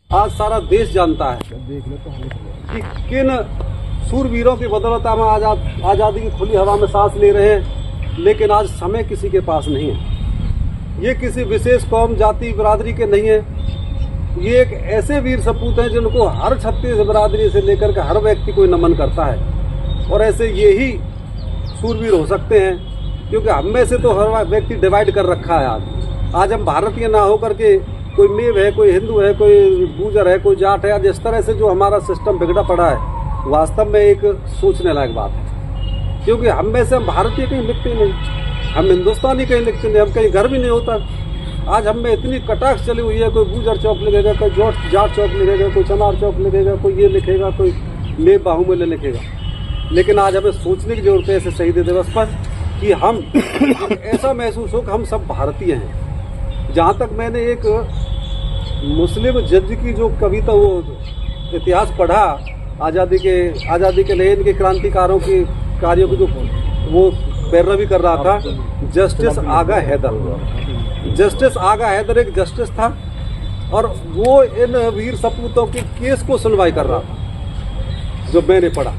आज सारा देश जानता है कि किन सूरवीरों की बदौलत हम आज़ादी की खुली हवा में सांस ले रहे हैं। लेकिन आज समय किसी के पास नहीं है। ये किसी विशेष कौम, जाति, बिरादरी के नहीं है। ये एक ऐसे वीर सपूत हैं जिनको हर छत्तीस बिरादरी से लेकर के हर व्यक्ति कोई नमन करता है। और ऐसे यही सूरवीर हो सकते हैं, क्योंकि हम में से तो हर व्यक्ति डिवाइड कर रखा है। आज हम भारतीय ना होकर के कोई मेव है, कोई हिंदू है, कोई गुजर है, कोई जाट है। आज इस तरह से जो हमारा सिस्टम बिगड़ा पड़ा है, वास्तव में एक सोचने लायक बात है। क्योंकि हम में से हम भारतीय कहीं लिखते नहीं, हम हिंदुस्तानी कहीं लिखते नहीं, हम कहीं घर भी नहीं होता। आज हम में इतनी कटाक्ष चली हुई है, कोई गुजर चौक लिखेगा, कोई जाट चौक लिखेगा, कोई चमार चौक लिखेगा, कोई ये लिखेगा, कोई मेव बाहुबली लिखेगा। लेकिन आज हमें सोचने की जरूरत है ऐसे शहीद दिवस पर कि हम ऐसा महसूस हो कि हम सब भारतीय हैं। जहाँ तक मैंने एक मुस्लिम जज की जो कविता, वो इतिहास पढ़ा आज़ादी के लिए इनके क्रांतिकारों के कार्यों की, जो वो पैरवी कर रहा था, जस्टिस आगा हैदर। जस्टिस आगा हैदर एक जस्टिस था और वो इन वीर सपूतों के केस को सुनवाई कर रहा था, जो मैंने पढ़ा।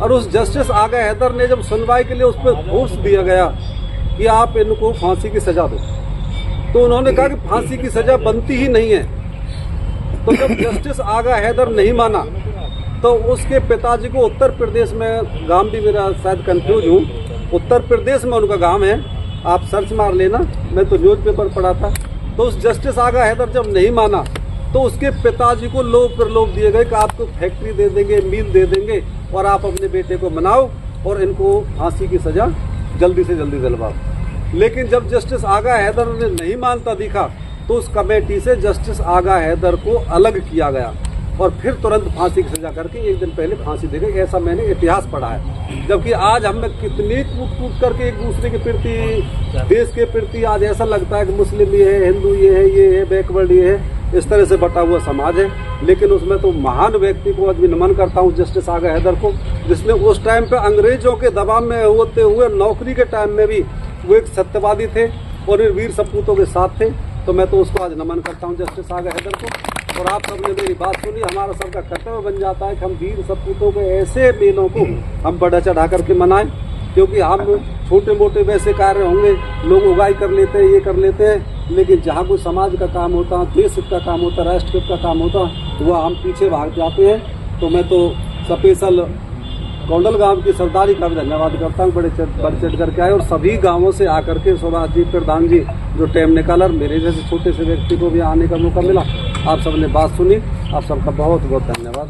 और उस जस्टिस आगा हैदर ने जब सुनवाई के लिए उस पर फोर्स दिया गया कि आप इनको फांसी की सजा दो, तो उन्होंने कहा कि फांसी की सजा बनती ही नहीं है। तो जब जस्टिस आगा हैदर नहीं माना, तो उसके पिताजी को उत्तर प्रदेश में, गांव भी मेरा शायद कंफ्यूज हूँ, उत्तर प्रदेश में उनका गांव है, आप सर्च मार लेना, मैं तो न्यूज़पेपर पढ़ा था। तो उस जस्टिस आगा हैदर जब नहीं माना, तो उसके पिताजी को लोभ प्रलोभ दिए गए कि आपको फैक्ट्री दे देंगे, मिल दे देंगे, और आप अपने बेटे को मनाओ और इनको फांसी की सजा जल्दी से जल्दी दिलवाओ। लेकिन जब जस्टिस आगा हैदर ने नहीं मानता दिखा, तो उस कमेटी से जस्टिस आगा हैदर को अलग किया गया और फिर तुरंत फांसी की सजा करके एक दिन पहले फांसी दे गई। ऐसा मैंने इतिहास पढ़ा है। जबकि आज हमें कितनी कूट करके एक दूसरे के प्रति, देश के प्रति आज ऐसा लगता है कि मुस्लिम ये है, हिंदू ये है, बैकवर्ड ये है, इस तरह से बटा हुआ समाज है। लेकिन उसमें तो महान व्यक्ति को आज भी नमन करता हूँ, जस्टिस आगा हैदर को, जिसने उस टाइम पे अंग्रेजों के दबाव में होते हुए नौकरी के टाइम में भी वो एक सत्यवादी थे और इन वीर सपूतों के साथ थे। तो मैं तो उसको आज नमन करता हूँ, जस्टिस आगा हैदर को। और आप सबने मेरी बात सुनी। हमारा सबका कर्तव्य बन जाता है कि हम वीर सपूतों के ऐसे मेलों को हम बढ़ा चढ़ा करके मनाएं, क्योंकि हम छोटे मोटे वैसे कार्य होंगे, लोग उगाई कर लेते हैं, ये कर लेते हैं, लेकिन जहाँ कोई समाज का काम होता है, देश हित का काम होता है, राष्ट्र हित का काम होता है, वह हम पीछे भाग जाते हैं। तो मैं तो स्पेशल गोंडल गांव की सरदारी का भी धन्यवाद करता हूँ, बढ़ चढ़ करके आए और सभी गांवों से आकर के सुभाष जी, प्रधान जी जो टाइम निकाला, और मेरे जैसे छोटे से व्यक्ति को भी आने का मौका मिला। आप सबने बात सुनी, आप सबका बहुत बहुत धन्यवाद।